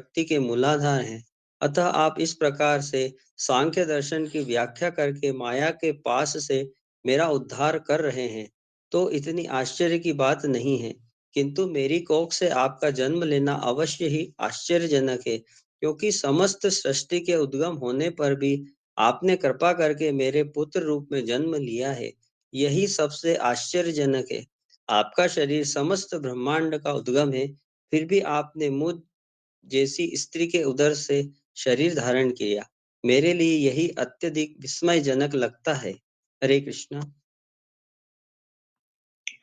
शक्ति के मूलाधार हैं। अतः आप इस प्रकार से सांख्य दर्शन की व्याख्या करके माया के पास से मेरा उद्धार कर रहे हैं, तो इतनी आश्चर्य की बात नहीं है। किंतु मेरी कोख से आपका जन्म लेना अवश्य ही आश्चर्यजनक है, क्योंकि समस्त सृष्टि के उद्गम होने पर भी आपने कृपा करके मेरे पुत्र रूप में जन्म लिया है। यही सबसे आश्चर्यजनक है। आपका शरीर समस्त ब्रह्मांड का उद्गम है, फिर भी आपने मुझ जैसी स्त्री के उदर से शरीर धारण किया। मेरे लिए यही अत्यधिक विस्मयजनक लगता है। हरे कृष्णा।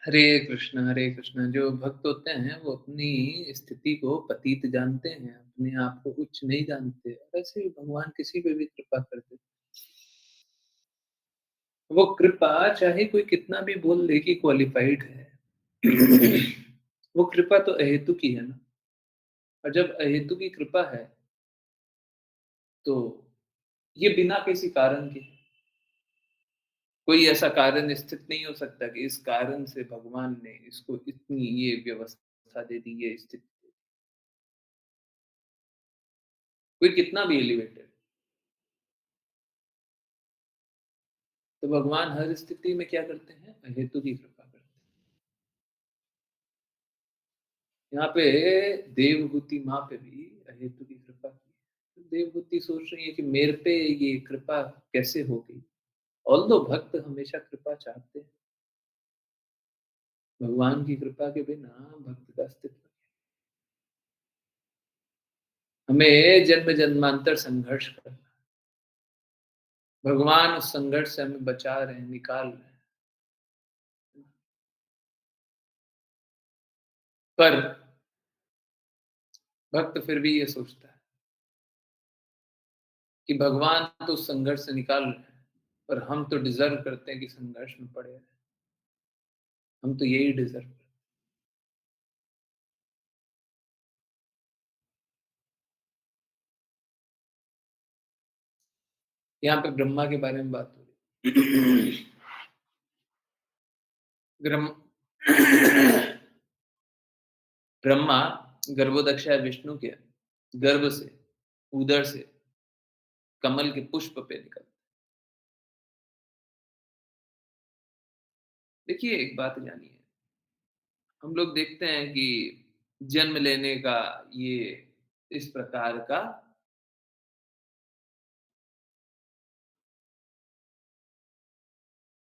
हरे कृष्ण। जो भक्त होते हैं वो अपनी स्थिति को पतित जानते हैं, अपने आप को उच्च नहीं जानते। वैसे ही भगवान किसी पे भी कृपा कर देते। वो कृपा चाहे कोई कितना भी बोल ले कि क्वालिफाइड है, वो कृपा तो अहेतु की है ना। और जब अहेतु की कृपा है तो ये बिना किसी कारण के, कोई ऐसा कारण स्थित नहीं हो सकता कि इस कारण से भगवान ने इसको इतनी ये व्यवस्था दे दी, ये स्थिति। कोई कितना भी एलिवेटेड, तो भगवान हर स्थिति में क्या करते हैं? अहेतु की कृपा करते हैं। यहाँ पे देवहूति माँ पे भी अहेतु की कृपा की। तो देवहूति सोच रही है कि मेरे पे ये कृपा कैसे हो गई। ऑल्दो भक्त हमेशा कृपा चाहते हैं, भगवान की कृपा के बिना भक्त का अस्तित्व नहीं। हमें जन्म जन्मांतर संघर्ष करना है। भगवान उस संघर्ष से हमें बचा रहे हैं, निकाल रहे हैं। पर भक्त फिर भी ये सोचता है कि भगवान तो उस संघर्ष से निकाल रहे हैं, पर हम तो डिजर्व करते हैं कि संघर्ष में पड़े रहे। हम तो यही डिजर्व करते हैं। यहाँ पे ब्रह्मा के बारे में बात हो रही। ब्रह्म ब्रह्मा गर्भोदक्ष है विष्णु के गर्भ से, उदर से कमल के पुष्प पे निकल। देखिए एक बात जानिए, हम लोग देखते हैं कि जन्म लेने का ये इस प्रकार का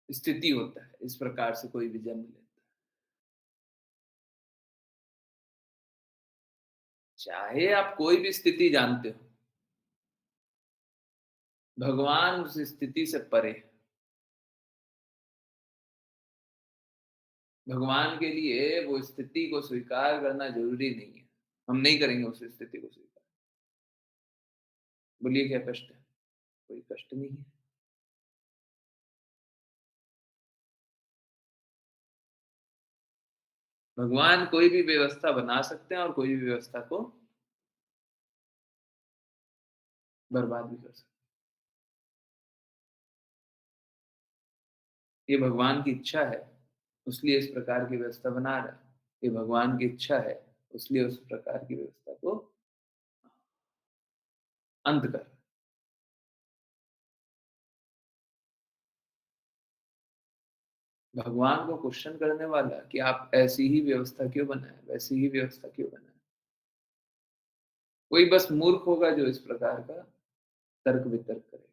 स्थिति होता है, इस प्रकार से कोई भी जन्म लेता है। चाहे आप कोई भी स्थिति जानते हो, भगवान उस स्थिति से परे है। भगवान के लिए वो स्थिति को स्वीकार करना जरूरी नहीं है। हम नहीं करेंगे उस स्थिति को स्वीकार। बोलिए क्या कष्ट है? कोई कष्ट नहीं है। भगवान कोई भी व्यवस्था बना सकते हैं और कोई भी व्यवस्था को बर्बाद भी कर सकते हैं। ये भगवान की इच्छा है, इसलिए इस प्रकार की व्यवस्था बना रहा है। ये भगवान की इच्छा है, इसलिए उस प्रकार की व्यवस्था को अंत कर। भगवान को क्वेश्चन करने वाला कि आप ऐसी ही व्यवस्था क्यों बनाए, वैसी ही व्यवस्था क्यों बनाए। कोई बस मूर्ख होगा जो इस प्रकार का तर्क वितर्क करे।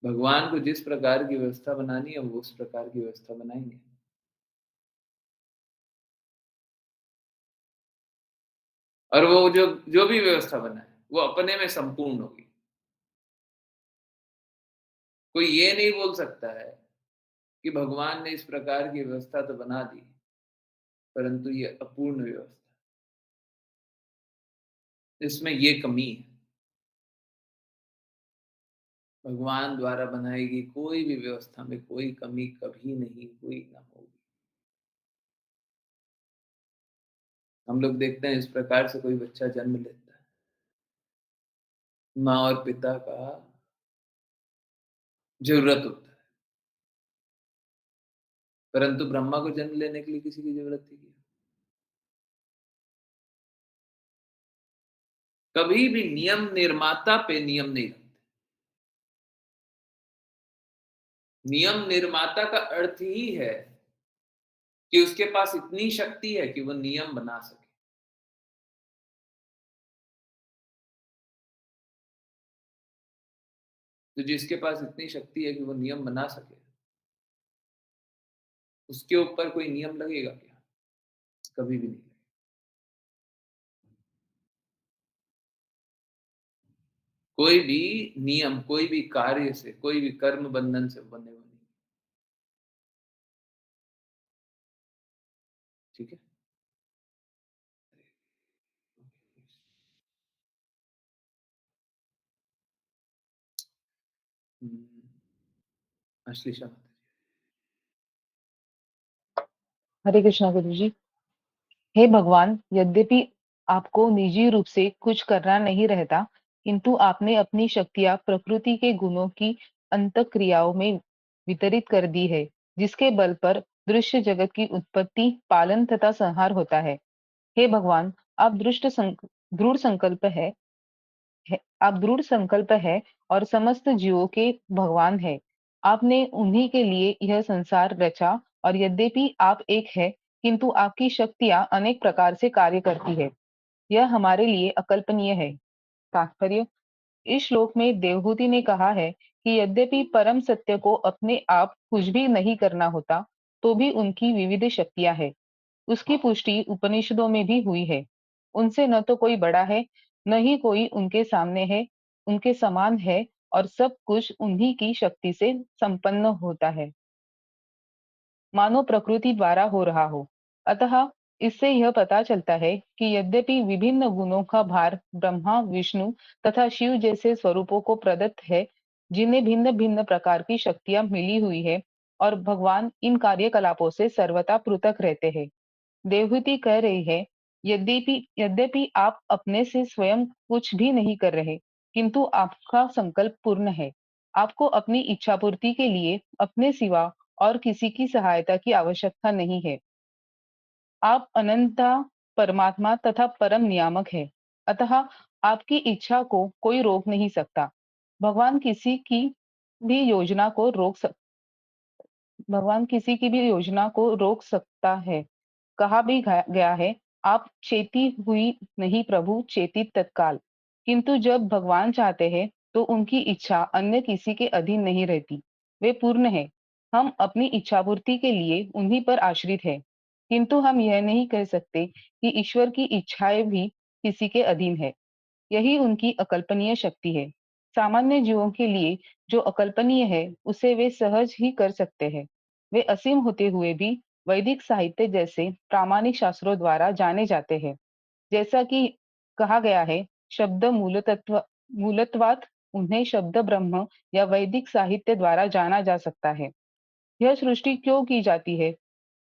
भगवान को जिस प्रकार की व्यवस्था बनानी है वो उस प्रकार की व्यवस्था बनाएंगे। और वो जो जो भी व्यवस्था बनाए वो अपने में संपूर्ण होगी। कोई ये नहीं बोल सकता है कि भगवान ने इस प्रकार की व्यवस्था तो बना दी, परंतु ये अपूर्ण व्यवस्था, इसमें ये कमी है। भगवान द्वारा बनाई गई कोई भी व्यवस्था में कोई कमी कभी नहीं हुई, ना होगी। हम लोग देखते हैं इस प्रकार से कोई बच्चा जन्म लेता है, माँ और पिता का जरूरत होता है, परंतु ब्रह्मा को जन्म लेने के लिए किसी की जरूरत थी क्या? कभी भी नियम निर्माता पे नियम नहीं लगते। नियम निर्माता का अर्थ ही है कि उसके पास इतनी शक्ति है कि वो नियम बना सके। तो जिसके पास इतनी शक्ति है कि वो नियम बना सके, उसके ऊपर कोई नियम लगेगा क्या? कभी भी नहीं लगेगा। कोई भी नियम, कोई भी कार्य से, कोई भी कर्म बंधन से बंधे हुए नहीं। ठीक है? हुँ, अश्लीषा माता हरे कृष्णा गुरु जी। हे भगवान, यद्यपि आपको निजी रूप से कुछ करना नहीं रहता, किंतु आपने अपनी शक्तियाँ प्रकृति के गुणों की अंतःक्रियाओं में वितरित कर दी है, जिसके बल पर दृश्य जगत की उत्पत्ति, पालन तथा संहार होता है। हे भगवान, आप दृढ़ संकल्प आप दृढ़ संकल्प है और समस्त जीवों के भगवान है। आपने उन्हीं के लिए यह संसार रचा और यद्यपि आप एक है, किंतु आपकी शक्तियां अनेक प्रकार से कार्य करती है। यह हमारे लिए अकल्पनीय है। तात्पर्य: इस श्लोक में देवहूति ने कहा है कि यद्यपि परम सत्य को अपने आप कुछ भी नहीं करना होता, तो भी उनकी विविध शक्तियां हैं। उसकी पुष्टि उपनिषदों में भी हुई है। उनसे न तो कोई बड़ा है, न ही कोई उनके सामने है, उनके समान है और सब कुछ उन्हीं की शक्ति से संपन्न होता है, मानो प्रकृति द्वारा हो रहा हो। अतः इससे यह पता चलता है कि यद्यपि विभिन्न गुणों का भार ब्रह्मा, विष्णु तथा शिव जैसे स्वरूपों को प्रदत्त है, जिन्हें भिन्न-भिन्न प्रकार की शक्तियां मिली हुई है, और भगवान इन कार्यकलापों से सर्वथा पृथक रहते हैं। देवहूति कह रही है, यद्यपि यद्यपि आप अपने से स्वयं कुछ भी नहीं कर रहे, किंतु आपका संकल्प पूर्ण है। आपको अपनी इच्छा पूर्ति के लिए अपने सिवा और किसी की सहायता की आवश्यकता नहीं है। आप अनंता परमात्मा तथा परम नियामक है। अतः आपकी इच्छा को कोई रोक नहीं सकता। भगवान किसी की भी योजना को रोक सक भगवान किसी की भी योजना को रोक सकता है। कहा भी गया है, आप चेती हुई नहीं प्रभु, चेती तत्काल। किंतु जब भगवान चाहते हैं, तो उनकी इच्छा अन्य किसी के अधीन नहीं रहती। वे पूर्ण है। हम अपनी इच्छा पूर्ति के लिए उन्हीं पर आश्रित है। किंतु हम यह नहीं कह सकते कि ईश्वर की इच्छाएं भी किसी के अधीन है। यही उनकी अकल्पनीय शक्ति है। सामान्य जीवों के लिए जो अकल्पनीय है, उसे वे सहज ही कर सकते हैं। वे असीम होते हुए भी वैदिक साहित्य जैसे प्रामाणिक शास्त्रों द्वारा जाने जाते हैं। जैसा कि कहा गया है, शब्द मूलत्वात् उन्हें शब्द ब्रह्म या वैदिक साहित्य द्वारा जाना जा सकता है। यह सृष्टि क्यों की जाती है?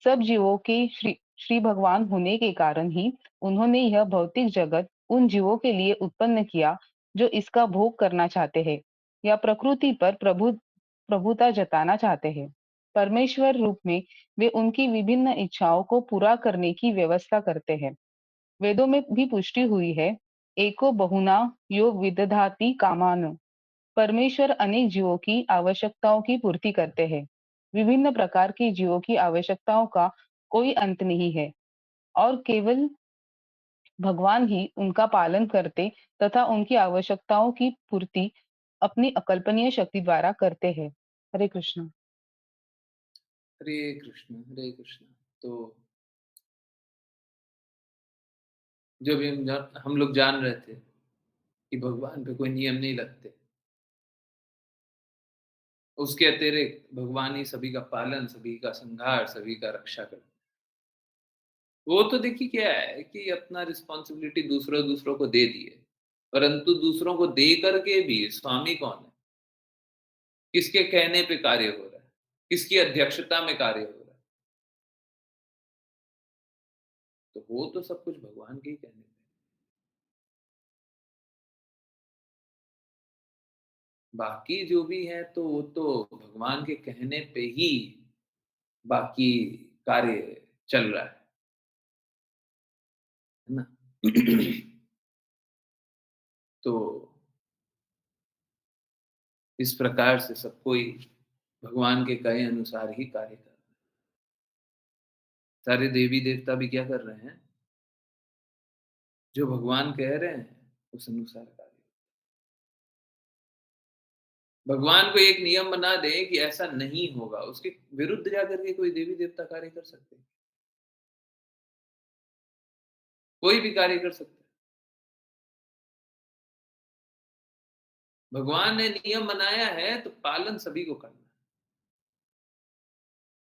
सब जीवों के श्री श्री भगवान होने के कारण ही उन्होंने यह भौतिक जगत उन जीवों के लिए उत्पन्न किया जो इसका भोग करना चाहते हैं या प्रकृति पर प्रभुता जताना चाहते हैं। परमेश्वर रूप में वे उनकी विभिन्न इच्छाओं को पूरा करने की व्यवस्था करते हैं। वेदों में भी पुष्टि हुई है, एको बहुना यो विदधाति कामान। परमेश्वर अनेक जीवों की आवश्यकताओं की पूर्ति करते हैं। विभिन्न प्रकार के जीवों की आवश्यकताओं का कोई अंत नहीं है और केवल भगवान ही उनका पालन करते तथा उनकी आवश्यकताओं की पूर्ति अपनी अकल्पनीय शक्ति द्वारा करते हैं। हरे कृष्ण। हरे कृष्ण, हरे कृष्ण। तो जो भी हम लोग जान रहे थे कि भगवान पे कोई नियम नहीं लगते, उसके अतिरिक्त भगवान ही सभी का पालन, सभी का संहार, सभी का रक्षा करते। वो तो देखिए क्या है कि अपना रिस्पॉन्सिबिलिटी दूसरों को दे दी है, परंतु दूसरों को दे करके भी स्वामी कौन है? किसके कहने पे कार्य हो रहा है? किसकी अध्यक्षता में कार्य हो रहा है? तो वो तो सब कुछ भगवान के ही कहने पे। बाकी जो भी है तो वो तो भगवान के कहने पे ही बाकी कार्य चल रहा है ना? तो इस प्रकार से सब कोई भगवान के कहे अनुसार ही कार्य कर रहे हैं। सारे देवी-देवता भी क्या कर रहे हैं? जो भगवान कह रहे हैं, उस अनुसार कार्य। भगवान को एक नियम बना दें कि ऐसा नहीं होगा, उसके विरुद्ध जाकर के कोई देवी-देवता कार्य कर सकते हैं? कोई भी कार्य कर सकता है। भगवान ने नियम बनाया है, तो पालन सभी को करना है।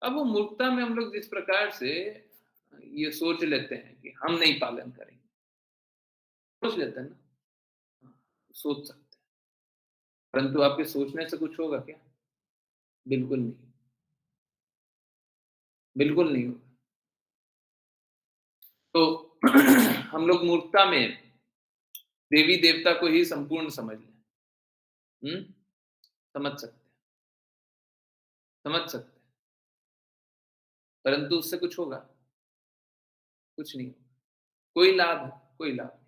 अब वो मूर्खता में हम लोग जिस प्रकार से ये सोच लेते हैं कि हम नहीं पालन करेंगे, सोच लेते हैं ना? हाँ, सोच सकते हैं, परंतु आपके सोचने से कुछ होगा क्या? बिल्कुल नहीं, बिल्कुल नहीं होगा। तो हम लोग मूर्खता में देवी-देवता को ही संपूर्ण समझ लें। हुँ? समझ सकते हैं, समझ सकते हैं, परंतु उससे कुछ होगा? कुछ नहीं होगा। कोई लाभ है? कोई लाभ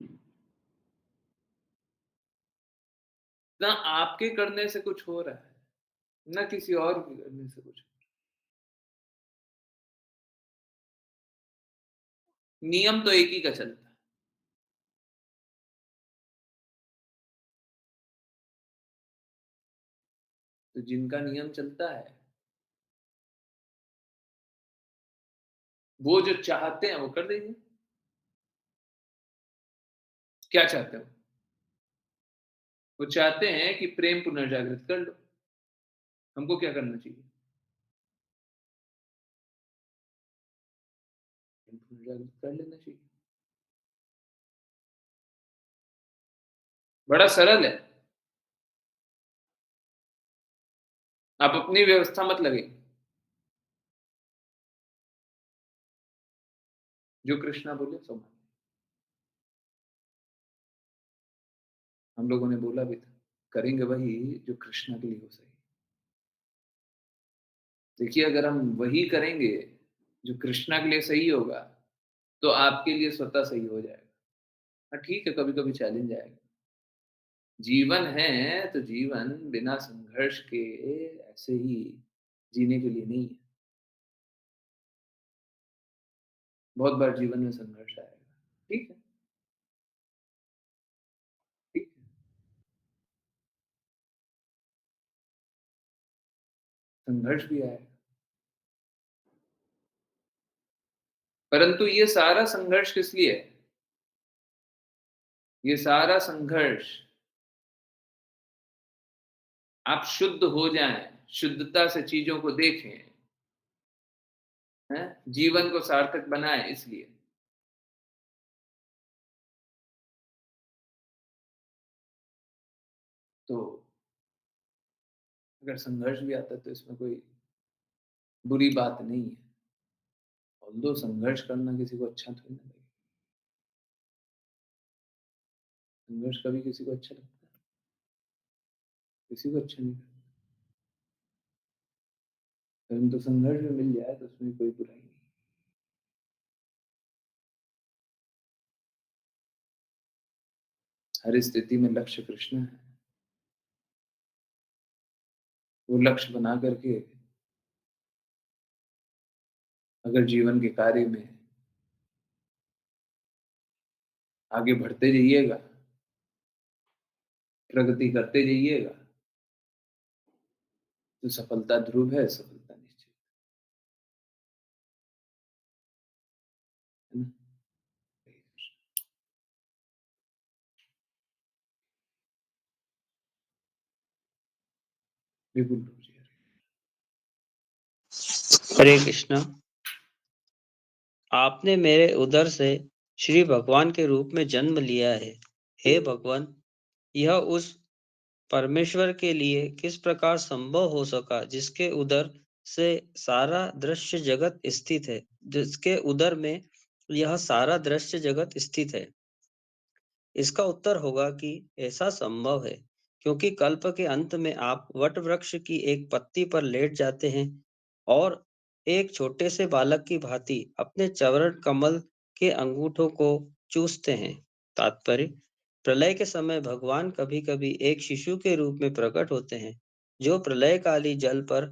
नहीं। ना आपके करने से कुछ हो रहा है, ना किसी और के करने से कुछ। नियम तो एक ही का चलता है। तो जिनका नियम चलता है, वो जो चाहते हैं वो कर देंगे। क्या चाहते हो? वो चाहते हैं कि प्रेम पुनर्जागृत कर लो। हमको क्या करना चाहिए? प्रेम पुनर्जागृत कर लेना चाहिए। बड़ा सरल है। आप अपनी व्यवस्था मत लगाइए। जो कृष्णा बोले सो मानिए। हम लोगों ने बोला भी था, करेंगे वही जो कृष्णा के लिए हो सही। देखिए अगर हम वही करेंगे, जो कृष्णा के लिए सही होगा, तो आपके लिए स्वतः सही हो जाएगा। हाँ, ठीक है, कभी-कभी चैलेंज आएगा। जीवन है, तो जीवन बिना संघर्ष के ऐसे ही जीने के लिए नहीं है। बहुत बार जीवन में संघर्ष आएगा। ठीक है, ठीक है, संघर्ष भी आएगा। परंतु ये सारा संघर्ष किस लिए है? ये सारा संघर्ष आप शुद्ध हो जाएँ, शुद्धता से चीज़ों को देखें, हैं? जीवन को सार्थक बनाएँ इसलिए। तो अगर संघर्ष भी आता है तो इसमें कोई बुरी बात नहीं है। ऑल्दो संघर्ष करना किसी को अच्छा थोड़ी ना लगेगा। संघर्ष कभी किसी को अच्छा लगता है? किसी को अच्छा नहीं लगता। परंतु संघर्ष में मिल जाए तो उसमें कोई बुराई नहीं। हर स्थिति में लक्ष्य कृष्ण है। वो लक्ष्य बना करके अगर जीवन के कार्य में आगे बढ़ते जाइएगा, प्रगति करते जाइएगा, तो सफलता ध्रुव है, सफलता निश्चित है ना? बिल्कुल ध्रुव जी। हरे कृष्णा। आपने मेरे उदर से श्री भगवान के रूप में जन्म लिया है। हे भगवान, यह उस परमेश्वर के लिए किस प्रकार संभव हो सका जिसके उदर से सारा दृश्य जगत स्थित है, जिसके उदर में यह सारा दृश्य जगत स्थित है? इसका उत्तर होगा कि ऐसा संभव है क्योंकि कल्प के अंत में आप वट वृक्ष की एक पत्ती पर लेट जाते हैं और एक छोटे से बालक की भांति अपने चरण कमल के अंगूठों को चूसते हैं। तात्पर्य: प्रलय के समय भगवान कभी-कभी एक शिशु के रूप में प्रकट होते हैं, जो प्रलयकाली जल पर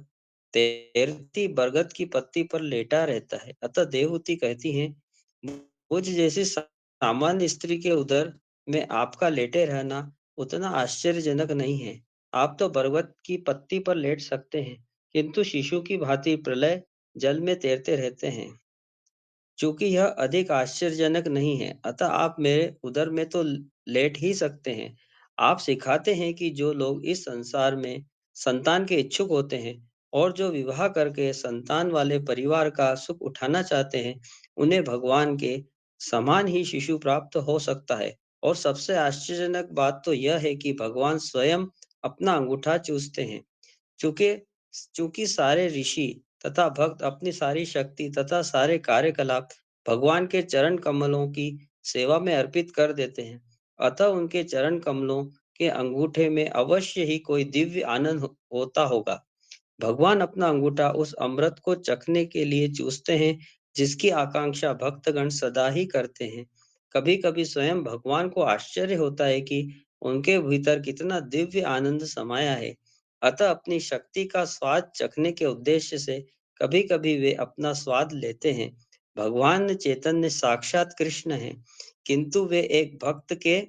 तैरती बरगद की पत्ती पर लेटा रहता है। अतः देवहूति कहती हैं, मुझ जैसी सामान्य स्त्री के उदर में आपका लेटे रहना उतना आश्चर्यजनक नहीं है। आप तो बरगद की पत्ती पर लेट सकते हैं, किंतु शिशु की भांति प्रलय जल में तैरते रहते हैं। चूँकि यह अधिक आश्चर्यजनक नहीं है, अतः आप मेरे उदर में तो लेट ही सकते हैं। आप सिखाते हैं कि जो लोग इस संसार में संतान के इच्छुक होते हैं और जो विवाह करके संतान वाले परिवार का सुख उठाना चाहते हैं, उन्हें भगवान के समान ही शिशु प्राप्त हो सकता है। और सबसे आश्चर्यजनक बात तो यह है कि भगवान स्वयं अपना अंगूठा चूसते हैं। चूँकि चूँकि सारे ऋषि तथा भक्त अपनी सारी शक्ति तथा सारे कार्यकलाप भगवान के चरण कमलों की सेवा में अर्पित कर देते हैं, अतः उनके चरण कमलों के अंगूठे में अवश्य ही कोई दिव्य आनंद होता होगा। भगवान अपना अंगूठा उस अमृत को चखने के लिए चूसते हैं, जिसकी आकांक्षा भक्तगण सदा ही करते हैं। कभी-कभी स्वयं भगवान को आश्चर्य होता है कि उनके भीतर कितना दिव्य आनंद समाया है। अतः अपनी शक्ति का स्वाद चखने के उद्देश्य से कभी-कभी वे अपना स्वाद लेते हैं। भगवान चैतन्य साक्षात कृष्ण हैं, किंतु वे एक भक्त के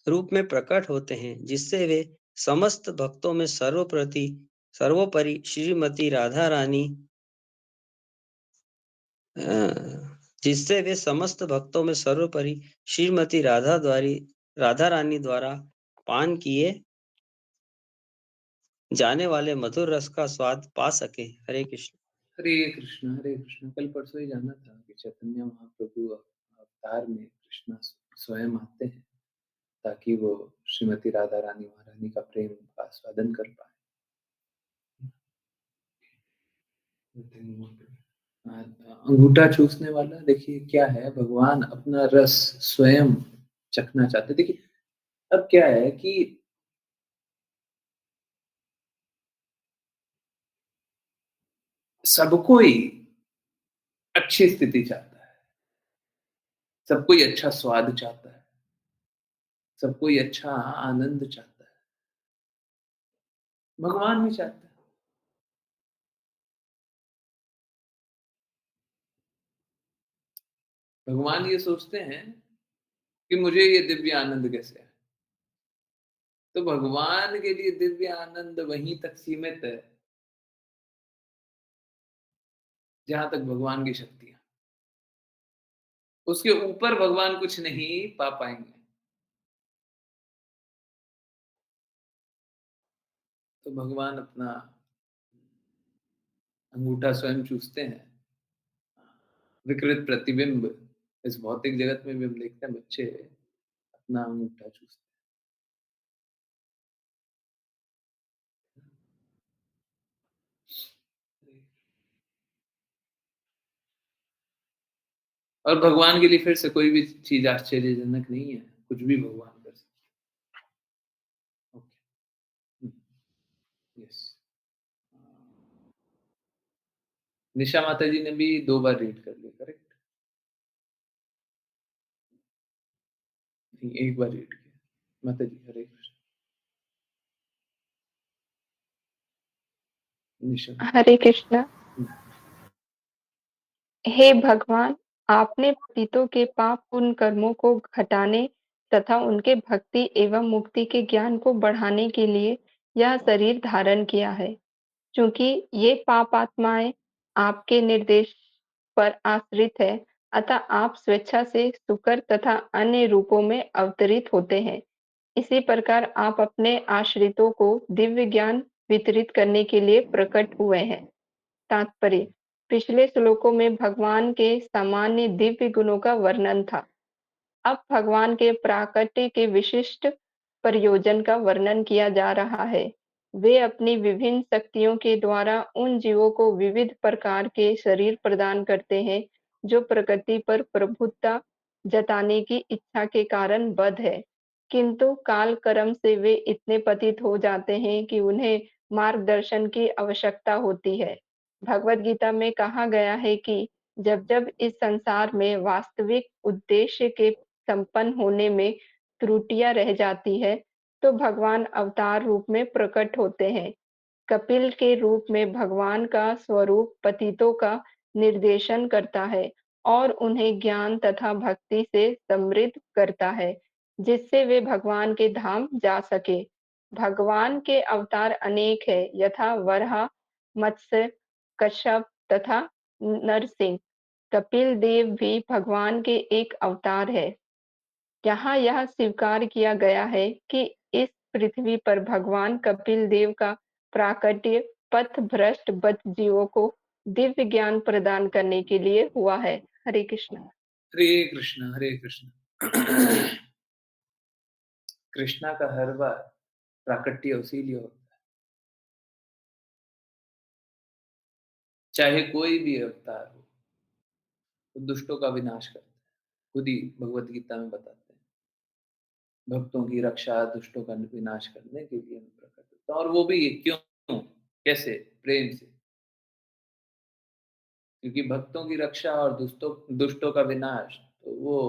रूप में प्रकट होते हैं, जिससे वे समस्त भक्तों में सर्वोपरि श्रीमती राधा रानी जिससे वे समस्त भक्तों में सर्वोपरि श्रीमती राधा रानी द्वारा पान किए जाने वाले मधुर रस का स्वाद पा सके। हरे कृष्ण। हरे कृष्ण, हरे कृष्ण। कल परसों ही जाना था कि चैतन्य महाप्रभु अवतार में कृष्ण स्वयं आते हैं ताकि वो श्रीमती राधा रानी महारानी का प्रेम का आस्वादन कर पाए। अंगूठा चूसने वाला देखिए क्या है, भगवान अपना रस स्वयं चखना चाहते। देखिए अब क्या है कि सब कोई अच्छी स्थिति चाहता है, सब कोई अच्छा स्वाद चाहता है, सब कोई अच्छा आनंद चाहता है, भगवान भी चाहता है। भगवान ये सोचते हैं कि मुझे ये दिव्य आनंद कैसे है। तो भगवान के लिए दिव्य आनंद वहीं तक सीमित है जहां तक भगवान की शक्तियां, उसके ऊपर भगवान कुछ नहीं पा पाएंगे। तो भगवान अपना अंगूठा स्वयं चूसते हैं। विकृत प्रतिबिंब इस भौतिक जगत में भी हम देखते हैं, बच्चे अपना अंगूठा चूसते हैं। और भगवान के लिए फिर से कोई भी चीज आश्चर्यजनक नहीं है, कुछ भी भगवान कर सकते हैं। Okay, yes. निशा माता जी ने भी 2 बार रीड कर लिया, करेक्ट? नहीं, 1 बार रीड किया। माता जी हरे कृष्ण। निशा हरे कृष्ण। हम्म, हे भगवान, आपने पतितों के पाप पुण्य कर्मों को घटाने तथा उनके भक्ति एवं मुक्ति के ज्ञान को बढ़ाने के लिए यह शरीर धारण किया है। चूंकि ये पाप आत्माएं आपके निर्देश पर आश्रित है, अतः आप स्वेच्छा से शुकर तथा अन्य रूपों में अवतरित होते हैं। इसी प्रकार आप अपने आश्रितों को दिव्य ज्ञान वितरित करने के लिए प्रकट हुए हैं। तात्पर्य: पिछले श्लोकों में भगवान के सामान्य दिव्य गुणों का वर्णन था। अब भगवान के प्राकट्य के विशिष्ट प्रयोजन का वर्णन किया जा रहा है। वे अपनी विभिन्न शक्तियों के द्वारा उन जीवों को विविध प्रकार के शरीर प्रदान करते हैं, जो प्रकृति पर प्रभुत्व जताने की इच्छा के कारण बद्ध है, किंतु काल कर्म से वे इतने पतित हो जाते हैं कि उन्हें मार्गदर्शन की आवश्यकता होती है। भगवद गीता में कहा गया है कि जब-जब इस संसार में वास्तविक उद्देश्य के संपन्न होने में त्रुटियाँ रह जाती है, तो भगवान अवतार रूप में प्रकट होते हैं। कपिल के रूप में भगवान का स्वरूप पतितों का निर्देशन करता है और उन्हें ज्ञान तथा भक्ति से समृद्ध करता है, जिससे वे भगवान के धाम जा सके। भगवान के अवतार अनेक हैं, यथा वराह, मत्स्य, कच्छप तथा नरसिंह। कपिल देव भी भगवान के एक अवतार है। यहाँ यह स्वीकार किया गया है कि इस पृथ्वी पर भगवान कपिल देव का प्राकट्य पथभ्रष्ट बद्ध जीवों को दिव्य ज्ञान प्रदान करने के लिए हुआ है। हरे कृष्ण। हरे कृष्ण, हरे कृष्ण। कृष्णा का हर बार प्राकट्य इसीलिए होता है, चाहे कोई भी अवतार हो, वो दुष्टों का विनाश करता है। खुद ही भगवत गीता में बताते हैं, भक्तों की रक्षा, दुष्टों का विनाश करने के लिए मैं प्रकट होता हूं। और वो भी क्यों, कैसे? प्रेम से। क्योंकि भक्तों की रक्षा और दुष्टों का विनाश तो वो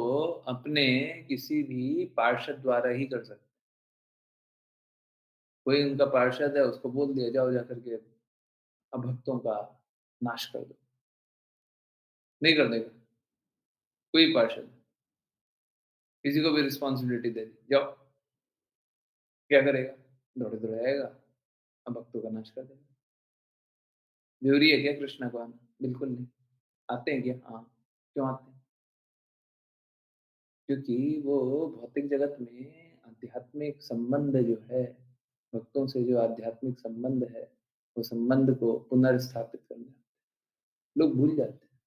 अपने किसी भी पार्षद द्वारा ही कर सकते। कोई उनका पार्षद है, उसको बोल दिया जाओ जाकर के अब भक्तों का नाश कर दो, नहीं कर देगा कोई पार्षद। किसी को भी रिस्पॉन्सिबिलिटी दे दी, जाओ, क्या करेगा? दौड़े दौड़े आएगा, अब भक्तों का नाश कर देगा। जरूरी है क्या कृष्णा को आना? बिल्कुल नहीं। आते हैं क्या? हाँ। क्यों आते हैं? क्योंकि वो भौतिक जगत में आध्यात्मिक संबंध जो है, भक्तों से जो आध्यात्मिक संबंध है, वो संबंध को पुनर्स्थापित करना लोग भूल जाते हैं।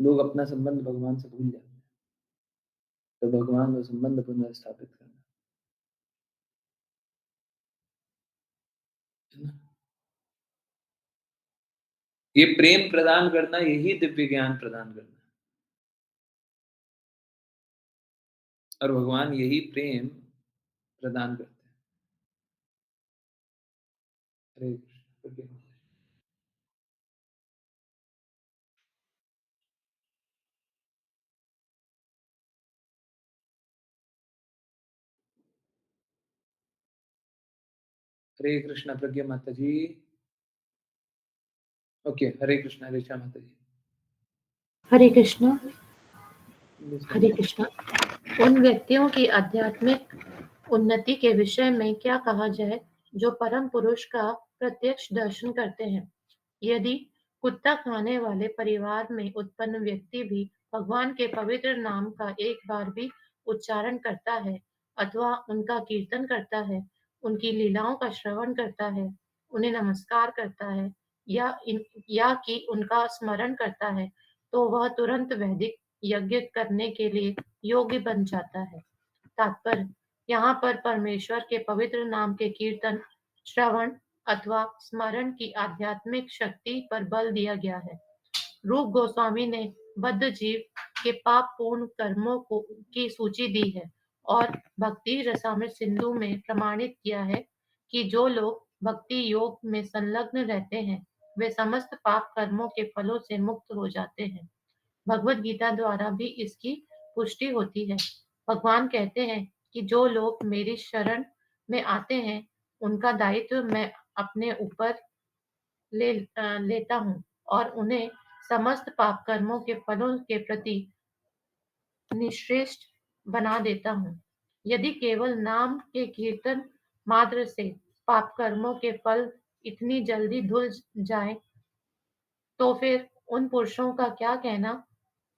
लोग अपना संबंध भगवान से भूल जाते हैं, तो भगवान वो संबंध पुनर्स्थापित करना है ना। ये प्रेम प्रदान करना, यही दिव्य ज्ञान प्रदान करना है। और भगवान यही प्रेम प्रदान करते हैं। हरे कृष्ण। हरे कृष्ण प्रज्ञा माता जी। ओके, हरे कृष्ण ऋचा माता जी। हरे कृष्ण। Yes, हरे कृष्ण। उन व्यक्तियों की आध्यात्मिक उन्नति के विषय में क्या कहा जाए जो परम पुरुष का प्रत्यक्ष दर्शन करते हैं? यदि कुत्ता खाने वाले परिवार में उत्पन्न व्यक्ति भी भगवान के पवित्र नाम का एक बार भी उच्चारण करता है अथवा उनका कीर्तन करता है, उनकी लीलाओं का श्रवण करता है, उन्हें नमस्कार करता है या कि उनका स्मरण करता है, तो वह तुरंत वैदिक यज्ञ करने के लिए योग्य बन जाता है। तात्पर्य, यहाँ पर परमेश्वर के पवित्र नाम के कीर्तन, श्रवण अथवा स्मरण की आध्यात्मिक शक्ति पर बल दिया गया है। रूप गोस्वामी ने बद्ध जीव के पाप पूर्ण कर्मों की सूची दी है और भक्ति रसामृत सिंधु में प्रमाणित किया है कि जो लोग भक्ति योग में संलग्न रहते हैं, वे समस्त पाप कर्मों के फलों से मुक्त हो जाते हैं। भगवत गीता द्वारा भी इसकी पुष्टि होती है। भगवान कहते हैं कि जो लोग मेरी शरण में आते हैं, उनका दायित्व मैं अपने ऊपर लेता हूँ और उन्हें समस्त पाप कर्मों के फलों के प्रति निश्रेष्ठ बना देता हूँ। यदि केवल नाम के कीर्तन मात्र से पाप कर्मों के फल इतनी जल्दी धुल जाएं, तो फिर उन पुरुषों का क्या कहना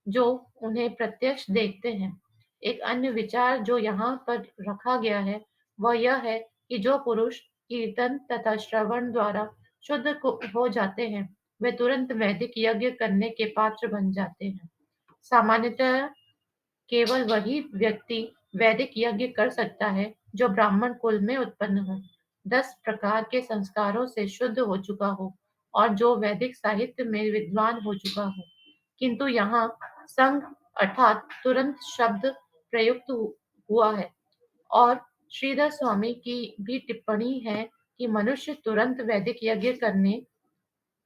जो उन्हें प्रत्यक्ष देखते हैं। एक अन्य विचार जो यहाँ पर रखा गया है, वह यह है कि जो पुरुष कीर्तन तथा श्रवण द्वारा शुद्ध हो जाते हैं, वे तुरंत वैदिक यज्ञ करने के पात्र बन जाते हैं। सामान्यतः केवल वही व्यक्ति वैदिक यज्ञ कर सकता है जो ब्राह्मण कुल में उत्पन्न हो, 10 प्रकार के संस्कारों से शुद्ध हो चुका हो और जो वैदिक साहित्य में विद्वान हो चुका हो। किंतु यहाँ संघ अर्थात तुरंत शब्द प्रयुक्त हुआ है और श्रीधर स्वामी की भी टिप्पणी है कि मनुष्य तुरंत वैदिक यज्ञ करने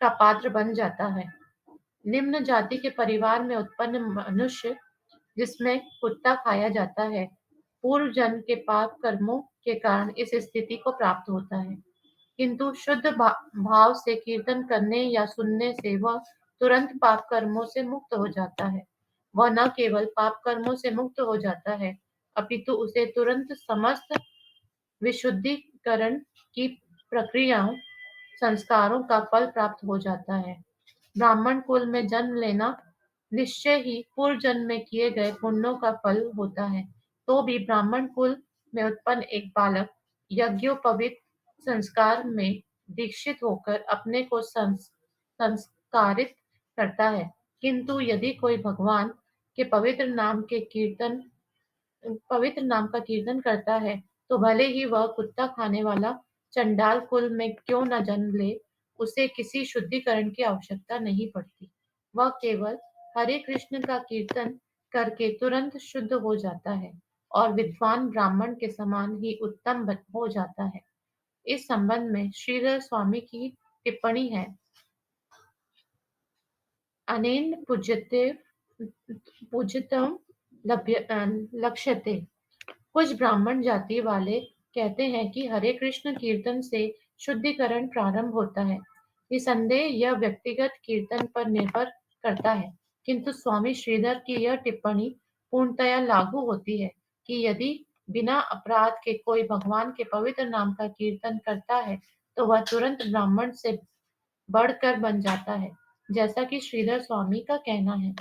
का पात्र बन जाता है। निम्न जाति के परिवार में उत्पन्न मनुष्य, जिसमें कुत्ता खाया जाता है, पूर्व जन्म के पाप कर्मों के कारण इस स्थिति को प्राप्त होता है। किंतु शुद्ध भाव से कीर्तन करने या सुनने से वह तुरंत पाप कर्मों से मुक्त हो जाता है। वह न केवल पाप कर्मों से मुक्त हो जाता है, अपितु उसे तुरंत समस्त विशुद्धिकरण की प्रक्रियाओं, संस्कारों का फल प्राप्त हो जाता है। ब्राह्मण कुल में जन्म लेना निश्चय ही पूर्व जन्म में किए गए पुण्यों का फल होता है। तो भी ब्राह्मण कुल में उत्पन्न एक बालक यज्ञोपवीत संस्कार में दीक्षित होकर अपने को संस्कारित करता है। किंतु यदि कोई भगवान के पवित्र नाम का कीर्तन करता है, तो भले ही वह कुत्ता खाने वाला चंडाल कुल में क्यों न जन्म ले, उसे किसी शुद्धिकरण की आवश्यकता नहीं पड़ती। वह केवल हरे कृष्ण का कीर्तन करके तुरंत शुद्ध हो जाता है और विद्वान ब्राह्मण के समान ही उत्तम हो जाता है। इस संबंध में श्रीधर स्वामी की टिप्पणी है, अनेन पूज्यतम लक्ष्यते। कुछ ब्राह्मण जाति वाले कहते हैं कि हरे कृष्ण कीर्तन से शुद्धिकरण प्रारंभ होता है। निसंदेह यह व्यक्तिगत कीर्तन पर निर्भर करता है, किंतु स्वामी श्रीधर की यह टिप्पणी पूर्णतया लागू होती है कि यदि बिना अपराध के कोई भगवान के पवित्र नाम का कीर्तन करता है, तो वह तुरंत ब्राह्मण से बढ़कर बन जाता है, जैसा कि श्रीधर स्वामी का कहना है।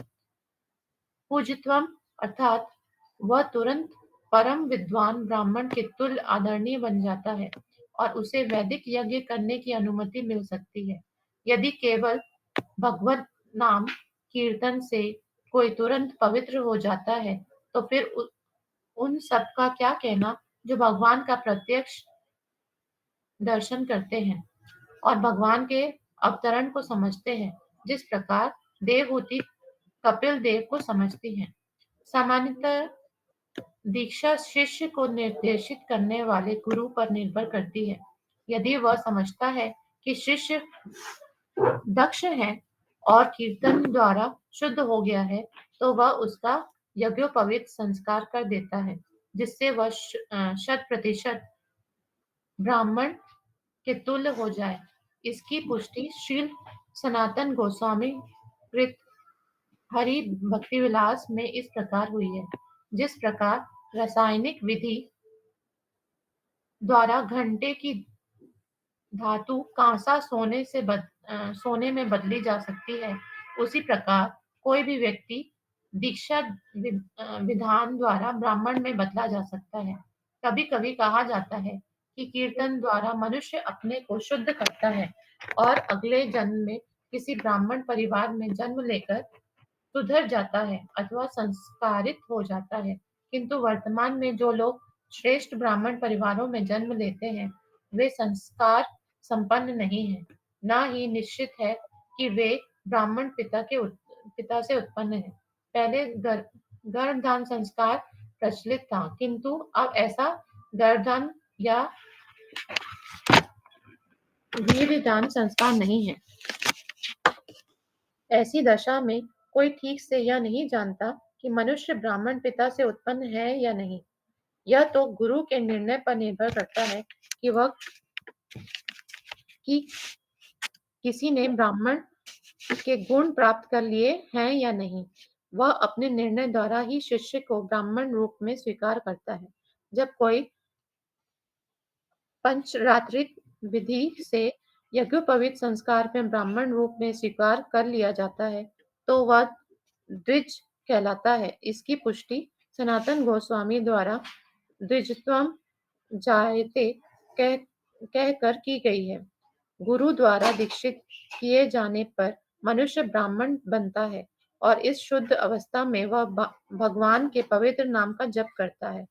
पूज्यत्वम अर्थात वह तुरंत परम विद्वान ब्राह्मण के तुल्य आदरणीय बन जाता है और उसे वैदिक यज्ञ करने की अनुमति मिल सकती है। यदि केवल भगवत नाम कीर्तन से कोई तुरंत पवित्र हो जाता है, तो फिर उन सब का क्या कहना जो भगवान का प्रत्यक्ष दर्शन करते हैं और भगवान के अवतरण को समझते हैं, जिस प्रकार देवहूति कपिल देव को समझती हैं। सामान्यतः दीक्षा शिष्य को निर्देशित करने वाले गुरु पर निर्भर करती है। यदि वह समझता है कि शिष्य दक्ष है और कीर्तन द्वारा शुद्ध हो गया है, तो वह उसका यज्ञोपवीत संस्कार कर देता है, जिससे वह 100% ब्राह्मण के तुल्य हो जाए। इसकी पुष्टि श्रील सनातन गोस्वामी कृत हरि भक्तिविलास में इस प्रकार हुई है। जिस प्रकार रासायनिक विधि द्वारा घंटे की धातु कांसा सोने में बदली जा सकती है, उसी प्रकार कोई भी व्यक्ति दीक्षा विधान द्वारा ब्राह्मण में बदला जा सकता है। कभी कभी कहा जाता है कि कीर्तन द्वारा मनुष्य अपने को शुद्ध करता है और अगले जन्म में किसी ब्राह्मण परिवार में जन्म लेकर सुधर जाता है अथवा संस्कारित हो जाता है। किंतु वर्तमान में जो लोग श्रेष्ठ ब्राह्मण परिवारों में जन्म लेते हैं, वे संस्कार संपन्न नहीं हैं, न ही निश्चित है कि वे ब्राह्मण पिता से उत्पन्न हैं। पहले गर्भधान संस्कार प्रचलित था, किंतु अब ऐसा गर्भधान या वीर्यदान संस्कार नहीं है। ऐसी दशा में कोई ठीक से यह नहीं जानता कि मनुष्य ब्राह्मण पिता से उत्पन्न है या नहीं। यह तो गुरु के निर्णय पर निर्भर करता है कि वह कि किसी ने ब्राह्मण के गुण प्राप्त कर लिए हैं या नहीं। वह अपने निर्णय द्वारा ही शिष्य को ब्राह्मण रूप में स्वीकार करता है। जब कोई पंचरात्रिक विधि से यज्ञोपवीत संस्कार में ब्राह्मण रूप में स्वीकार कर लिया जाता है, तो वह द्विज कहलाता है। इसकी पुष्टि सनातन गोस्वामी द्वारा द्विजत्वम जायते कह कहकर की गई है। गुरु द्वारा दीक्षित किए जाने पर मनुष्य ब्राह्मण बनता है और इस शुद्ध अवस्था में वह भगवान के पवित्र नाम का जप करता है।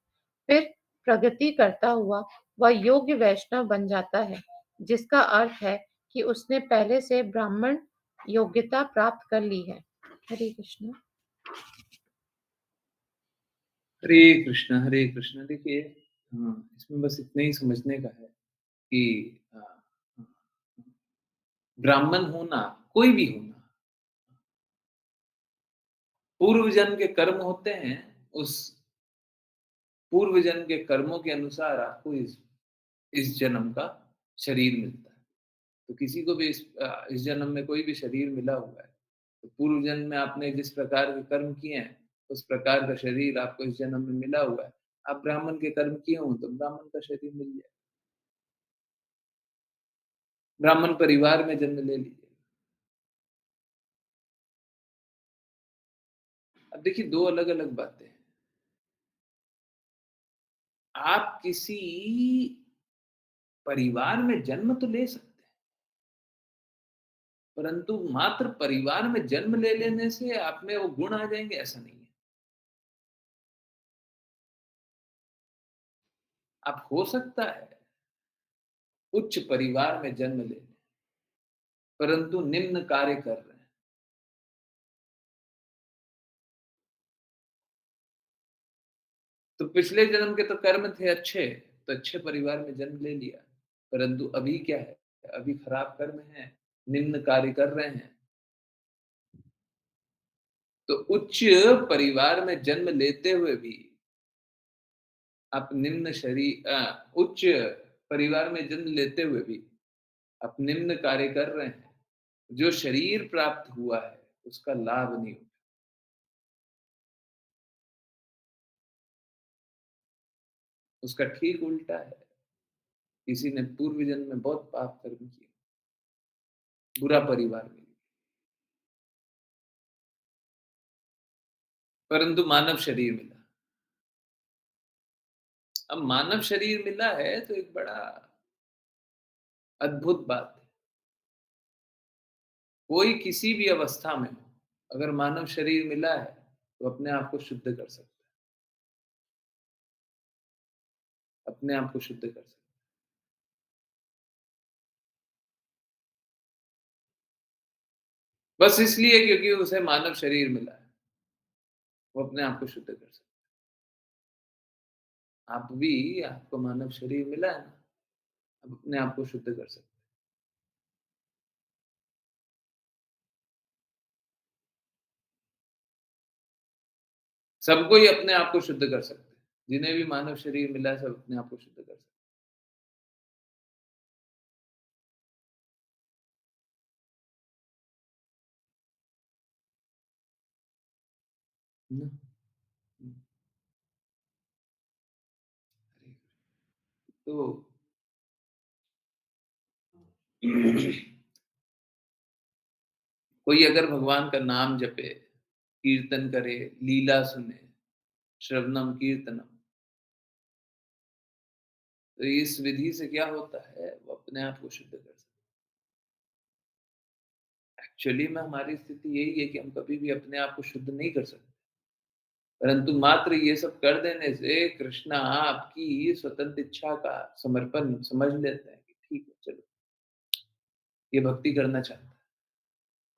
फिर प्रगति करता हुआ वह योग्य वैष्णव बन जाता है, जिसका अर्थ है कि उसने पहले से ब्राह्मण योग्यता प्राप्त कर ली है। हरे कृष्ण। हरे कृष्ण। देखिए, इसमें बस इतना ही समझने का है कि ब्राह्मण होना, कोई भी होना, पूर्व जन्म के कर्म होते हैं, उस पूर्व जन्म के कर्मों के अनुसार आपको इस जन्म का शरीर मिलता है। तो किसी को भी इस जन्म में कोई भी शरीर मिला हुआ है, तो पूर्व जन्म में आपने जिस प्रकार के कर्म किए हैं, उस प्रकार का शरीर आपको इस जन्म में मिला हुआ है। आप ब्राह्मण के कर्म किए हों, तो ब्राह्मण का शरीर मिल जाए। ब्राह्मण परिवार में जन्म ले लीजिए। अब देखिए 2 अलग-अलग बातें हैं। आप किसी परिवार में जन्म तो ले सकते हैं, परंतु मात्र परिवार में जन्म ले लेने से आप में वो गुण आ जाएँगे, ऐसा नहीं है। आप हो सकता है उच्च परिवार में जन्म ले लें, परंतु निम्न कार्य कर रहे हैं। तो पिछले जन्म के तो कर्म थे अच्छे, तो अच्छे परिवार में जन्म ले लिया, परंतु अभी क्या है? अभी खराब कर्म है, निम्न कार्य कर रहे हैं। तो उच्च परिवार में जन्म लेते हुए भी आप उच्च परिवार में जन्म लेते हुए भी आप निम्न कार्य कर रहे हैं। जो शरीर प्राप्त हुआ है, उसका लाभ नहीं होगा। उसका ठीक उल्टा है। किसी ने पूर्व जन्म में बहुत पाप कर्म किए, बुरा परिवार में, परंतु मानव शरीर मिला। अब मानव शरीर मिला है तो एक बड़ा अद्भुत बात है। कोई किसी भी अवस्था में हो, अगर मानव शरीर मिला है, तो अपने आप को शुद्ध कर सकता है। अपने आप को शुद्ध कर सकता है। बस इसलिए क्योंकि उसे मानव शरीर मिला है, वो अपने आप को शुद्ध कर सकता है। आपको मानव शरीर मिला है ना, आप अपने आप को शुद्ध कर सकते हैं। सबको ही अपने आप को शुद्ध कर सकते हैं। जिन्हें भी मानव शरीर मिला है, सब अपने आप को शुद्ध कर सकते हैं ना? हम्म। तो कोई अगर भगवान का नाम जपे, कीर्तन करे, लीला सुने, श्रवणम कीर्तनम, तो इस विधि से क्या होता है, वो अपने आप को शुद्ध कर सकते हैं। एक्चुअली में हमारी स्थिति यही है कि हम कभी भी अपने आप को शुद्ध नहीं कर सकते, परंतु मात्र ये सब कर देने से कृष्णा आपकी स्वतंत्र इच्छा का समर्पण समझ लेते हैं कि ठीक है, चलो ये भक्ति करना चाहता है,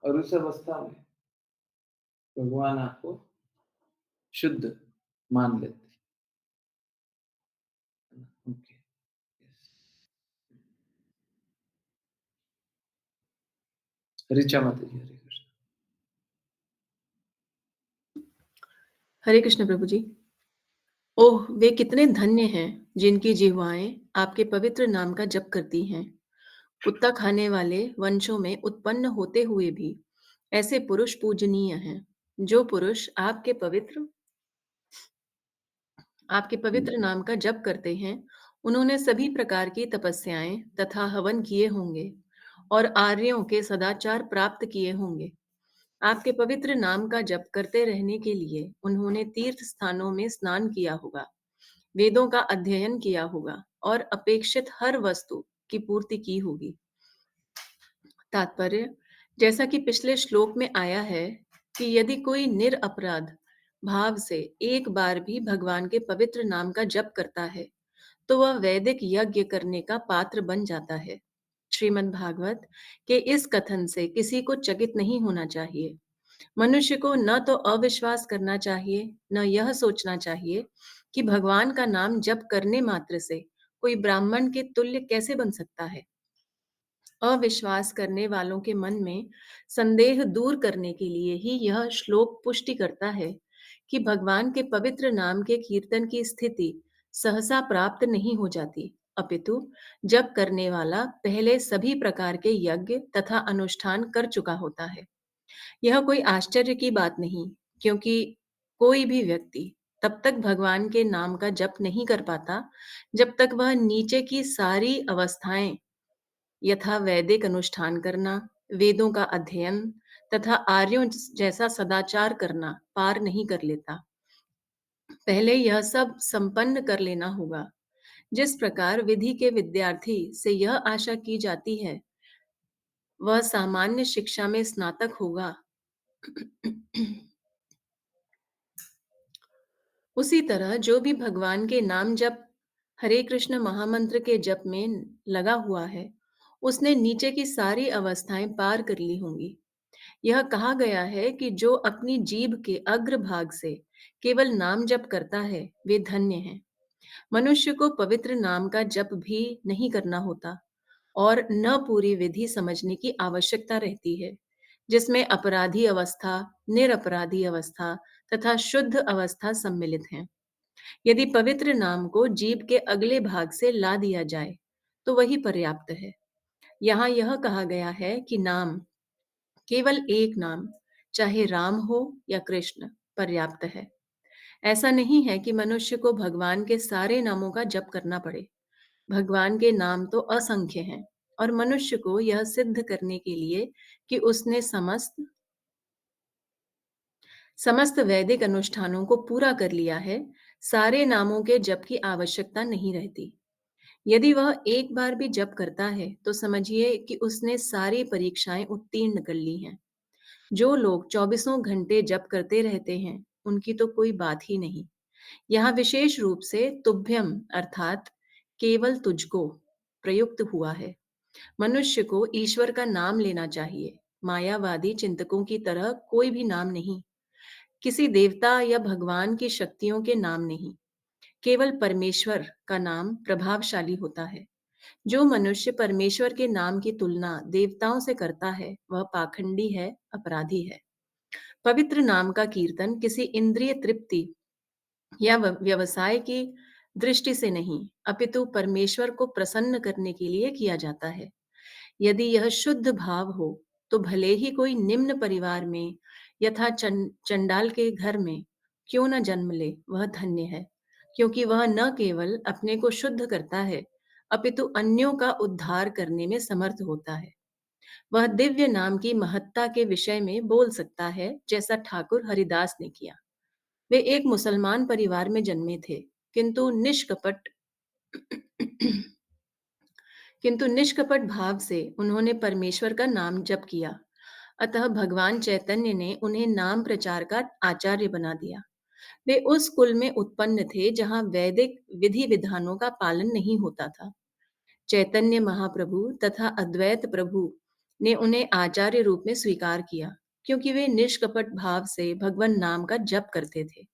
और उस अवस्था में भगवान आपको शुद्ध मान लेते हैं। Okay, yes. ऋचा माता जी, हरे कृष्ण। हरे कृष्ण प्रभु जी। ओह! वे कितने धन्य हैं, जिनकी जिह्वाएँ आपके पवित्र नाम का जप करती हैं। कुत्ता खाने वाले वंशों में उत्पन्न होते हुए भी ऐसे पुरुष पूजनीय हैं। जो पुरुष आपके पवित्र नाम का जप करते हैं, उन्होंने सभी प्रकार की तपस्याएँ तथा हवन किए होंगे और आर्यों के सदाचार प्राप्त किए होंगे। आपके पवित्र नाम का जप करते रहने के लिए उन्होंने तीर्थ स्थानों में स्नान किया होगा, वेदों का अध्ययन किया होगा और अपेक्षित हर वस्तु की पूर्ति की होगी। तात्पर्य, जैसा कि पिछले श्लोक में आया है कि यदि कोई निरपराध भाव से एक बार भी भगवान के पवित्र नाम का जप करता है, तो वह वैदिक यज्ञ करने का पात्र बन जाता है। श्रीमद् भागवत के इस कथन से किसी को चकित नहीं होना चाहिए। मनुष्य को न तो अविश्वास करना चाहिए, न यह सोचना चाहिए कि भगवान का नाम जप करने मात्र से कोई ब्राह्मण के तुल्य कैसे बन सकता है। अविश्वास करने वालों के मन में संदेह दूर करने के लिए ही यह श्लोक पुष्टि करता है कि भगवान के पवित्र नाम के कीर्तन की स्थिति सहसा प्राप्त नहीं हो जाती, अपितु जब करने वाला पहले सभी प्रकार के यज्ञ तथा अनुष्ठान कर चुका होता है। यह कोई आश्चर्य की बात नहीं, क्योंकि कोई भी व्यक्ति तब तक भगवान के नाम का जप नहीं कर पाता जब तक वह नीचे की सारी अवस्थाएं यथा वैदिक अनुष्ठान करना, वेदों का अध्ययन तथा आर्यों जैसा सदाचार करना पार नहीं कर लेता। पहले यह सब संपन्न कर लेना होगा। जिस प्रकार विधि के विद्यार्थी से यह आशा की जाती है वह सामान्य शिक्षा में स्नातक होगा, उसी तरह जो भी भगवान के नाम जप हरे कृष्ण महामंत्र के जप में लगा हुआ है, उसने नीचे की सारी अवस्थाएं पार कर ली होंगी। यह कहा गया है कि जो अपनी जीभ के अग्रभाग से केवल नाम जप करता है वे धन्य हैं। मनुष्य को पवित्र नाम का जप भी नहीं करना होता और न पूरी विधि समझने की आवश्यकता रहती है, जिसमें अपराधी अवस्था, निरपराधी अवस्था तथा शुद्ध अवस्था सम्मिलित हैं। यदि पवित्र नाम को जीभ के अगले भाग से ला दिया जाए तो वही पर्याप्त है। यहाँ यह कहा गया है कि नाम, केवल एक नाम, चाहे राम हो या कृष्ण, पर्याप्त है। ऐसा नहीं है कि मनुष्य को भगवान के सारे नामों का जप करना पड़े। भगवान के नाम तो असंख्य हैं और मनुष्य को यह सिद्ध करने के लिए कि उसने समस्त वैदिक अनुष्ठानों को पूरा कर लिया है, सारे नामों के जप की आवश्यकता नहीं रहती। यदि वह एक बार भी जप करता है तो समझिए कि उसने सारी परीक्षाएं उत्तीर्ण कर ली हैं। जो लोग चौबीसों घंटे जप करते रहते हैं उनकी तो कोई बात ही नहीं। यहाँ विशेष रूप से तुभ्यम अर्थात केवल तुझको प्रयुक्त हुआ है। मनुष्य को ईश्वर का नाम लेना चाहिए, मायावादी चिंतकों की तरह कोई भी नाम नहीं, किसी देवता या भगवान की शक्तियों के नाम नहीं। केवल परमेश्वर का नाम प्रभावशाली होता है। जो मनुष्य परमेश्वर के नाम की तुलना देवताओं से करता है वह पाखंडी है, अपराधी है। पवित्र नाम का कीर्तन किसी इंद्रिय तृप्ति या व्यवसाय की दृष्टि से नहीं, अपितु परमेश्वर को प्रसन्न करने के लिए किया जाता है। यदि यह शुद्ध भाव हो तो भले ही कोई निम्न परिवार में यथा चंडाल के घर में क्यों न जन्म ले, वह धन्य है, क्योंकि वह न केवल अपने को शुद्ध करता है अपितु अन्यों का उद्धार करने में समर्थ होता है। वह दिव्य नाम की महत्ता के विषय में बोल सकता है जैसा ठाकुर हरिदास ने किया। वे एक मुसलमान परिवार में जन्मे थे, किंतु निष्कपट किंतु निष्कपट भाव से उन्होंने परमेश्वर का नाम जप किया। अतः भगवान चैतन्य ने उन्हें नाम प्रचार का आचार्य बना दिया। वे उस कुल में उत्पन्न थे जहां वैदिक विधि विधानों का पालन नहीं होता था। चैतन्य महाप्रभु तथा अद्वैत प्रभु ने उन्हें आचार्य रूप में स्वीकार किया, क्योंकि वे निष्कपट भाव से भगवान नाम का जप करते थे।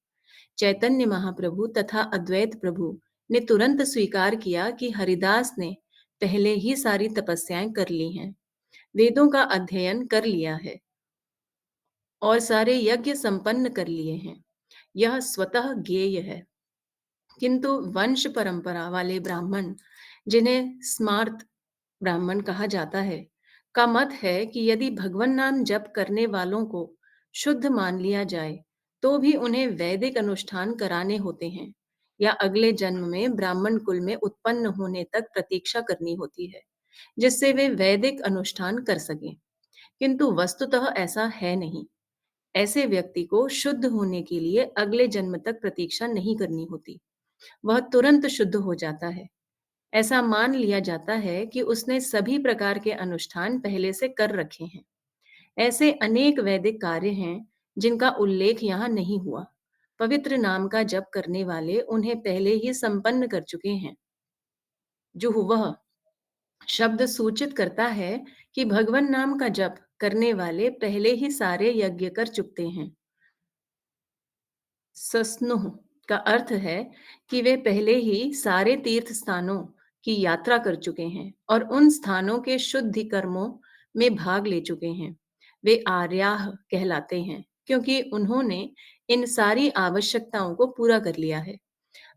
चैतन्य महाप्रभु तथा अद्वैत प्रभु ने तुरंत स्वीकार किया कि हरिदास ने पहले ही सारी तपस्याएं कर ली हैं, वेदों का अध्ययन कर लिया है और सारे यज्ञ संपन्न कर लिए हैं। यह स्वतः ज्ञेय है। किंतु वंश परंपरा वाले ब्राह्मण, जिन्हें स्मार्त ब्राह्मण कहा जाता है, का मत है कि यदि भगवान नाम जप करने वालों को शुद्ध मान लिया जाए तो भी उन्हें वैदिक अनुष्ठान कराने होते हैं या अगले जन्म में ब्राह्मण कुल में उत्पन्न होने तक प्रतीक्षा करनी होती है जिससे वे वैदिक अनुष्ठान कर सकें। किंतु वस्तुतः ऐसा है नहीं। ऐसे व्यक्ति को शुद्ध होने के लिए अगले जन्म तक प्रतीक्षा नहीं करनी होती, वह तुरंत शुद्ध हो जाता है। ऐसा मान लिया जाता है कि उसने सभी प्रकार के अनुष्ठान पहले से कर रखे हैं। ऐसे अनेक वैदिक कार्य हैं जिनका उल्लेख यहाँ नहीं हुआ। पवित्र नाम का जप करने वाले उन्हें पहले ही संपन्न कर चुके हैं। जो वह शब्द सूचित करता है कि भगवान नाम का जप करने वाले पहले ही सारे यज्ञ कर चुकते हैं। सस्नुह का अर्थ है कि वे पहले ही सारे तीर्थ स्थानों की यात्रा कर चुके हैं और उन स्थानों के शुद्धि कर्मों में भाग ले चुके हैं। वे आर्याह कहलाते हैं क्योंकि उन्होंने इन सारी आवश्यकताओं को पूरा कर लिया है।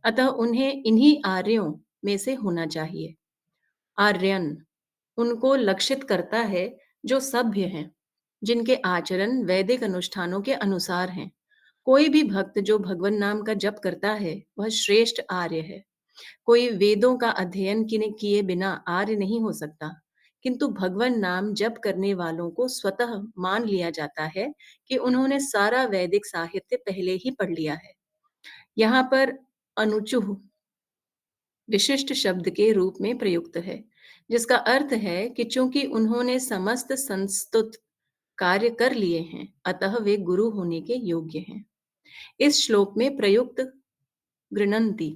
अतः उन्हें इन्हीं आर्यों में से होना चाहिए। आर्यन उनको लक्षित करता है जो सभ्य हैं, जिनके आचरण वैदिक अनुष्ठानों के अनुसार हैं। कोई भी भक्त जो भगवन नाम का जप करता है, वह श्रेष्ठ आर्य है। कोई वेदों का अध्ययन किए बिना आर्य नहीं हो सकता, किंतु भगवन नाम जप करने वालों को स्वतः मान लिया जाता है कि उन्होंने सारा वैदिक साहित्य पहले ही पढ़ लिया है। यहाँ पर अनुचुः विशिष्ट शब्द के रूप में प्रयुक्त है, जिसका अर्थ है कि चूंकि उन्होंने समस्त संस्तुत कार्य कर लिए हैं, अतः वे गुरु होने के योग्य हैं। इस श्लोक में प्रयुक्त गृणन्ति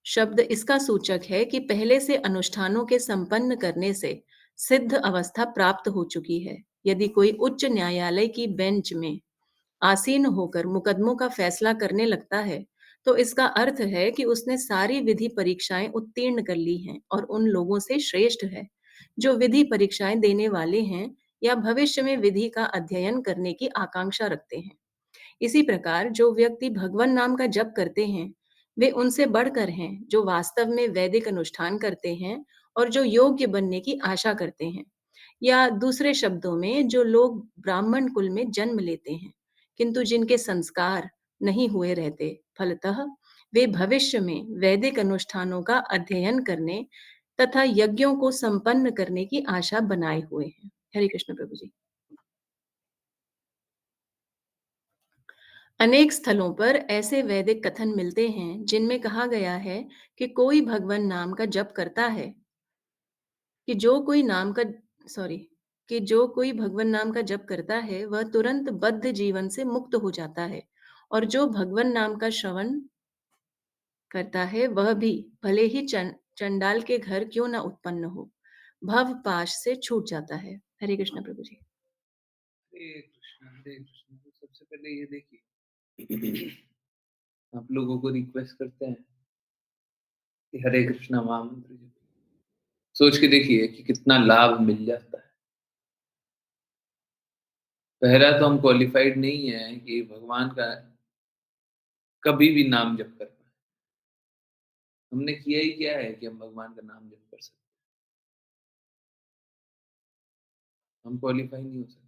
शब्द इसका सूचक है कि पहले से अनुष्ठानों के संपन्न करने से सिद्ध अवस्था प्राप्त हो चुकी है। यदि कोई उच्च न्यायालय की बेंच में आसीन होकर मुकदमों का फैसला करने लगता है, तो इसका अर्थ है कि उसने सारी विधि परीक्षाएं उत्तीर्ण कर ली हैं और उन लोगों से श्रेष्ठ है जो विधि परीक्षाएं देने वाले हैं या भविष्य में विधि का अध्ययन करने की आकांक्षा रखते हैं। इसी प्रकार जो व्यक्ति भगवन नाम का जप करते हैं, वे उनसे बढ़कर हैं जो वास्तव में वैदिक अनुष्ठान करते हैं और जो योग्य बनने की आशा करते हैं। या दूसरे शब्दों में, जो लोग ब्राह्मण कुल में जन्म लेते हैं किंतु जिनके संस्कार नहीं हुए रहते, फलतः वे भविष्य में वैदिक अनुष्ठानों का अध्ययन करने तथा यज्ञों को संपन्न करने की आशा बनाए हुए हैं। हरे कृष्ण प्रभु जी। अनेक स्थलों पर ऐसे वैदिक कथन मिलते हैं जिनमें कहा गया है कि कोई भगवन नाम का जप करता है कि जो कोई नाम का सॉरी कि जो कोई भगवन नाम का जप करता है वह तुरंत बद्ध जीवन से मुक्त हो जाता है, और जो भगवन नाम का श्रवण करता है वह भी भले ही चंडाल के घर क्यों न उत्पन्न हो, भव पाश से छूट जाता है। हरे कृष्ण प्रभु जी। हरे कृष्ण हरे कृष्ण। तो सबसे पहले ये देखिए, आप लोगों को रिक्वेस्ट करते हैं कि हरे कृष्णा महामंत्र जप सोच के देखिए कि कितना लाभ मिल जाता है। पहला तो हम क्वालिफाइड नहीं है कि भगवान का कभी भी नाम जप कर पाए। हमने किया ही क्या है कि हम भगवान का नाम जप कर सकते हैं। हम क्वालिफाई नहीं हो सकते।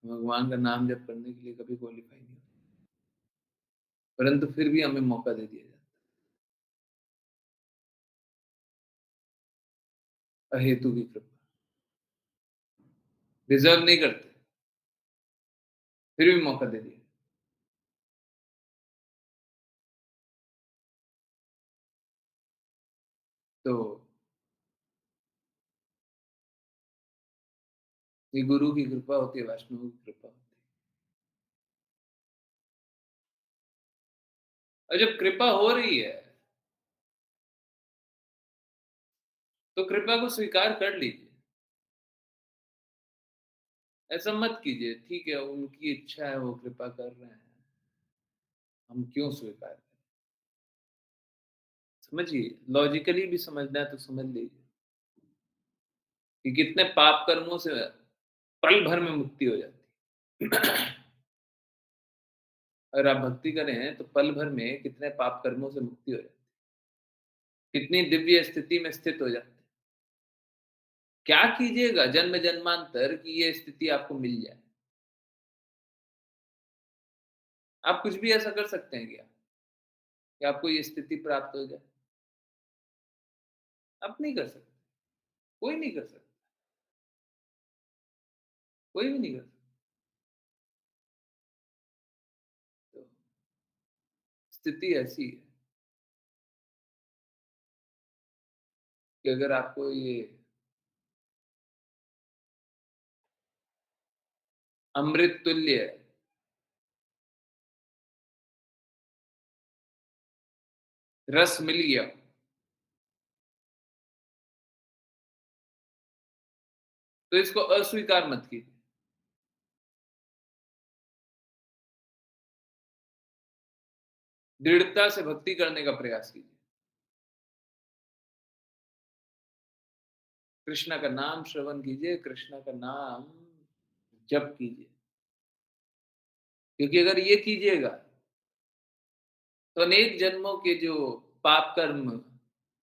भगवान का नाम जप करने के लिए कभी क्वालिफाई नहीं हो सकते, परंतु फिर भी हमें मौका दे दिया जाता है अहेतु की कृपा। डिजर्व नहीं करते, फिर भी मौका दे दिया। तो ये गुरु की कृपा होती है, वैष्णव की कृपा होती है। और जब कृपा हो रही है तो कृपा को स्वीकार कर लीजिए। ऐसा मत कीजिए, ठीक है उनकी इच्छा है, वो कृपा कर रहे हैं, हम क्यों स्वीकार करें। समझिए, लॉजिकली भी समझना है तो समझ लीजिए कि कितने पाप कर्मों से पल भर में मुक्ति हो जाती है। अगर आप भक्ति करें तो पल भर में कितने पाप कर्मों से मुक्ति हो जाती है, कितनी दिव्य स्थिति में स्थित हो जाते हैं। क्या कीजिएगा जन्म जन्मांतर कि ये स्थिति आपको मिल जाए। आप कुछ भी ऐसा कर सकते हैं क्या कि आपको ये स्थिति प्राप्त हो जाए? आप नहीं कर सकते, कोई नहीं कर सकता, कोई भी नहीं कर सकता। तो स्थिति ऐसी है कि अगर आपको ये अमृत तुल्य रस मिल गया, तो इसको अस्वीकार मत कीजिए। दृढ़ता से भक्ति करने का प्रयास कीजिए। कृष्ण का नाम श्रवण कीजिए, कृष्ण का नाम जप कीजिए, क्योंकि अगर ये कीजिएगा तो अनेक जन्मों के जो पाप कर्म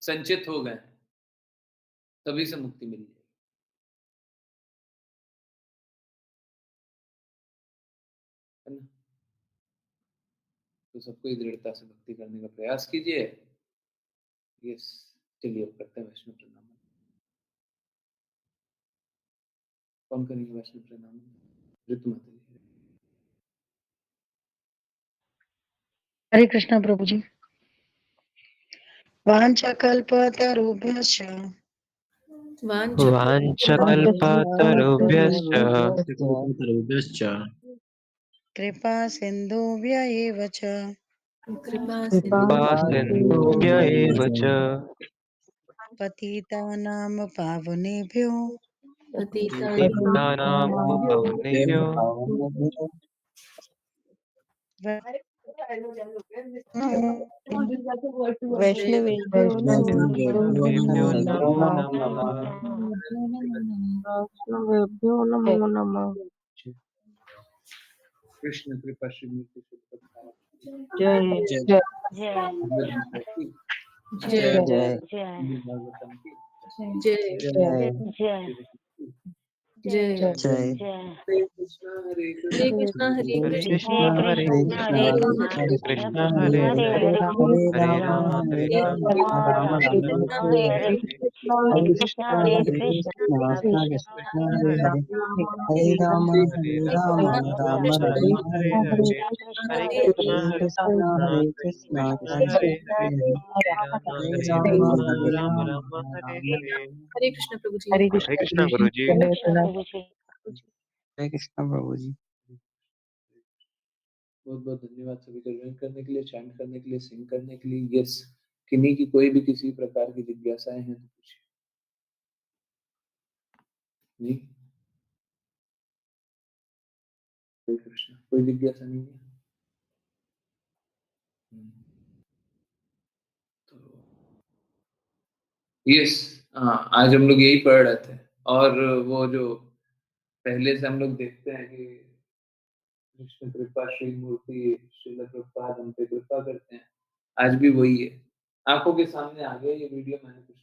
संचित हो गए तभी से मुक्ति मिल जाएगी। है ना? तो सबको दृढ़ता से भक्ति करने का प्रयास कीजिए। यस, चलिए अब करते हैं वैष्णव प्रणाम। कौन करेंगे वैष्णव प्रणाम? ऋतु माता जी। हरे कृष्णा प्रभु जी। वाञ्छकल्पतरुभ्यश्च वाञ्छकल्पतरुभ्यश्च कृपा सिन्धुभ्य एव च कृपा कृपासिन्धुभ्य एव च पतितानां पावनेभ्यो पतितानां पावनेभ्यो वैष्णवेभ्यो नमो वैष्णवेभ्यो नमो नमः। नमः। वैष्णवेभ्यो नमो नमः। कृष्ण कृपा श्रीमूर्ति सुखप्रसाद जय जय जय भगवद्गीता की जय जय श्रीमद् भागवतम की जय जय जय जय जय जय हरे कृष्ण हरे हरे कृष्ण कृष्णा हरे हरे कृष्णा कृष्णा हरे हरे कृष्णा राम कृष्ण कृष्ण हरे हरे हरे राम हरे राम राम हरे राम कृष्णा हरे हरे हरे हरे कृष्ण हरे हरे कृष्ण कृष्ण हरे कृष्ण हरे हरे हरे राम हरे राम कृष्णा राम राम हरे हरे हरे हरे कृष्ण कृष्ण हरे हरे हरे राम राम राम हरे हरे हरे कृष्ण प्रभु जी। हरे हरे कृष्णा कृष्ण गुरु जी। गुरु जी। जय प्रणाम। हरे कृष्ण प्रभु जी। बहुत बहुत धन्यवाद सभी को ज्वाइन करने के लिए, चैंट करने के लिए, सिंग करने के लिए। यस, किन्हीं की कोई भी किसी प्रकार की जिज्ञासाएं हैं तो पूछिए जी। हरे कृष्ण, कोई जिज्ञासा नहीं है? तो यस, हाँ, आज हम लोग यही पढ़ रहे थे। और वो जो पहले से हम लोग देखते हैं कि कृष्ण कृपा श्री मूर्ति श्रील प्रभुपाद हम पे कृपा करते हैं, आज भी वही है। आंखों के सामने आ गया ये वीडियो, मैंने कुछ